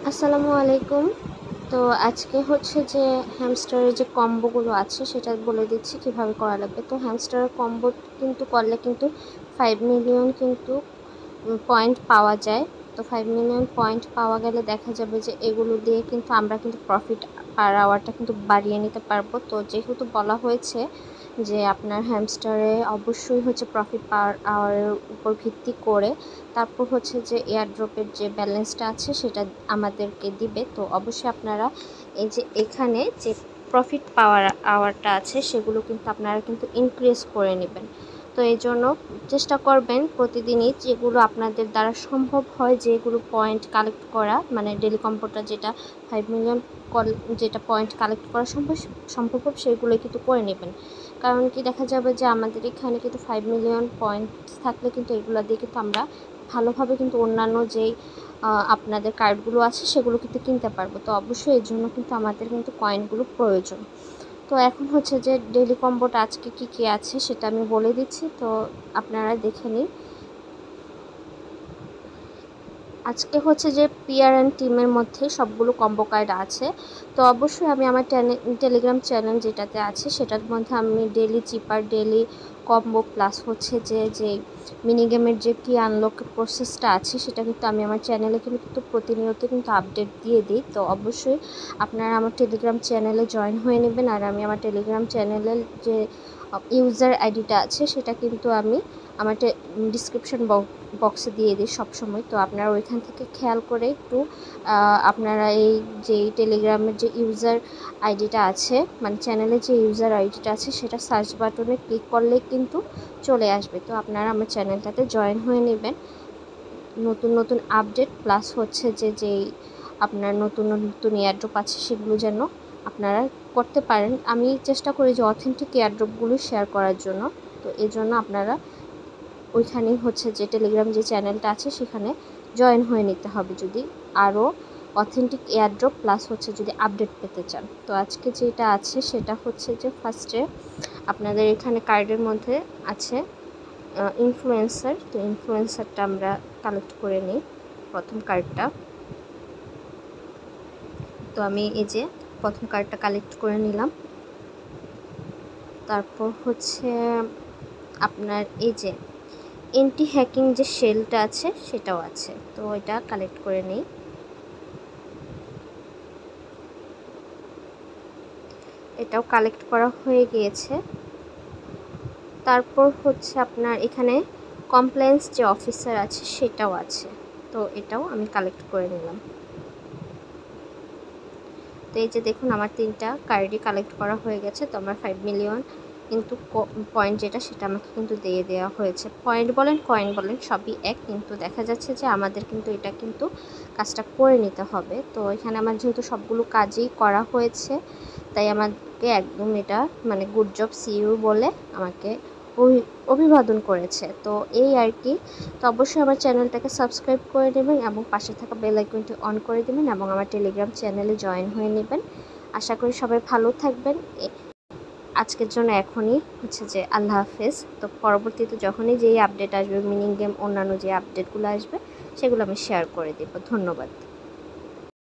আসসালামু আলাইকুম। তো আজকে হচ্ছে যে হ্যামস্টারের যে কম্বোগুলো আছে সেটা বলে দিচ্ছি কিভাবে করা লাগবে। তো হ্যামস্টারের কম্বো কিন্তু করলে কিন্তু 5 মিলিয়ন কিন্তু পয়েন্ট পাওয়া যায়। তো 5 মিলিয়ন পয়েন্ট পাওয়া গেলে দেখা যাবে যে এগুলো দিয়ে কিন্তু আমরা কিন্তু প্রফিট পার আওয়ারটা কিন্তু বাড়িয়ে নিতে পারবো। তো যেহেতু বলা হয়েছে যে আপনার হ্যামস্টারে অবশ্যই হচ্ছে প্রফিট পার আওয়ারের উপর ভিত্তি করে তারপর হচ্ছে যে এয়ারড্রপের যে ব্যালেন্সটা আছে সেটা আমাদেরকে দিবে। তো অবশ্যই আপনারা এই যে এখানে যে প্রফিট পাওয়ার আওয়ারটা আছে সেগুলো কিন্তু আপনারা কিন্তু ইনক্রিজ করে নেবেন। তো এই জন্য চেষ্টা করবেন প্রতিদিনই যেগুলো আপনাদের দ্বারা সম্ভব হয় যেগুলো পয়েন্ট কালেক্ট করা, মানে ডেলি কম্বোটা যেটা 5 মিলিয়ন যেটা পয়েন্ট কালেক্ট করা সম্ভব সেগুলোই কিন্তু করে নেবেন। কারণ কি দেখা যাবে যে আমাদের এখানে কিন্তু 5 মিলিয়ন পয়েন্ট থাকলে কিন্তু এগুলো দিয়ে কিন্তু আমরা ভালোভাবে কিন্তু অন্যান্য যেই আপনাদের কার্ডগুলো আছে সেগুলো কিন্তু কিনতে পারবো। তো অবশ্যই এর জন্য কিন্তু আমাদের কিন্তু কয়েনগুলো প্রয়োজন। তো এখন হচ্ছে যে ডেলি কম্বোটা আজকে কি আছে সেটা আমি বলে দিচ্ছি, তো আপনারা দেখে নিন। আজকে হচ্ছে যে পিআর অ্যান্ড টিমের মধ্যে সবগুলো কম্বো কার্ড আছে। তো অবশ্যই আমি আমার টেলিগ্রাম চ্যানেল যেটাতে আছে সেটার মধ্যে আমি ডেলি চিপার, ডেলি কম্বো প্লাস হচ্ছে যে মিনি গেমের যে কি আনলক প্রসেসটা আছে সেটা কিন্তু আমি আমার চ্যানেলে কিন্তু প্রতিনিয়ত কিন্তু আপডেট দিয়ে দিই। তো অবশ্যই আপনারা আমার টেলিগ্রাম চ্যানেলে জয়েন হয়ে নেবেন। আর আমি আমার টেলিগ্রাম চ্যানেলের যে ইউজার আইডিটা আছে সেটা কিন্তু আমি আমার ডিসক্রিপশন বক্সে দিয়ে দিই সবসময়। তো আপনারা ওইখান থেকে খেয়াল করে একটু আপনারা এই যে টেলিগ্রামের যে ইউজার আইডিটা আছে, মানে চ্যানেলের যে ইউজার আইডিটা আছে সেটা সার্চ বাটনে ক্লিক করলেই কিন্তু চলে আসবে। তো আপনারা আমার চ্যানেলটাতে জয়েন হয়ে নেবেন। নতুন নতুন আপডেট প্লাস হচ্ছে যেই আপনার নতুন নতুন এয়ারড্রপ আছে সেগুলো যেন আপনারা করতে পারেন। আমি চেষ্টা করি যে অথেন্টিক এয়ারড্রপগুলো শেয়ার করার জন্য। তো এই জন্য আপনারা ওইখানেই হচ্ছে যে টেলিগ্রাম যে চ্যানেলটা আছে সেখানে জয়েন হয়ে নিতে হবে যদি আরও অথেন্টিক এয়ারড্রপ প্লাস হচ্ছে যদি আপডেট পেতে চান। তো আজকে যেটা আছে সেটা হচ্ছে যে ফার্স্টে আপনাদের এখানে কার্ডের মধ্যে আছে ইনফ্লুয়েন্সার। তো ইনফ্লুয়েন্সারটা আমরা কালেক্ট করে নিই প্রথম কার্ডটা। তো আমি এই যে প্রথম কার্ডটা কালেক্ট করে নিলাম। তারপর হচ্ছে আপনার এই যে এন্টি হ্যাকিং যে শেলটা আছে সেটাও আছে, তো এটা কালেক্ট করে নেই। এটাও কালেক্ট করা হয়ে গিয়েছে। তারপর হচ্ছে আপনার এখানে কমপ্লেন্স যে অফিসার আছে সেটাও আছে, তো এটাও আমি কালেক্ট করে নিলাম। তো এই যে দেখুন আমার 3টা কার্ডই কালেক্ট করা হয়ে গেছে। তো আমার 5 মিলিয়ন কিন্তু পয়েন্ট যেটা সেটা আমাকে কিন্তু দিয়ে দেওয়া হয়েছে। পয়েন্ট বলেন কয়েন বলেন সবই এক, কিন্তু দেখা যাচ্ছে যে আমাদের কিন্তু এটা কিন্তু কাজটা করে নিতে হবে। তো এখানে আমার যেহেতু সবগুলো কাজই করা হয়েছে তাই আমাকে একদম এটা মানে গুড জব সিইউ বলে আমাকে অভিবাদন করেছে। তো এই আর কি। তো অবশ্যই আমার চ্যানেলটাকে সাবস্ক্রাইব করে নেবেন এবং পাশে থাকা বেল আইকনটি অন করে দেবেন এবং আমার টেলিগ্রাম চ্যানেলে জয়েন হয়ে নেবেন। আশা করি সবাই ভালো থাকবেন। আজকের জন্য এখনই হচ্ছে যে আল্লাহ হাফেজ। তো পরবর্তীতে যখনই যেই আপডেট আসবে, মিনি গেম অন্যান্য যে আপডেটগুলো আসবে সেগুলো আমি শেয়ার করে দেব। ধন্যবাদ।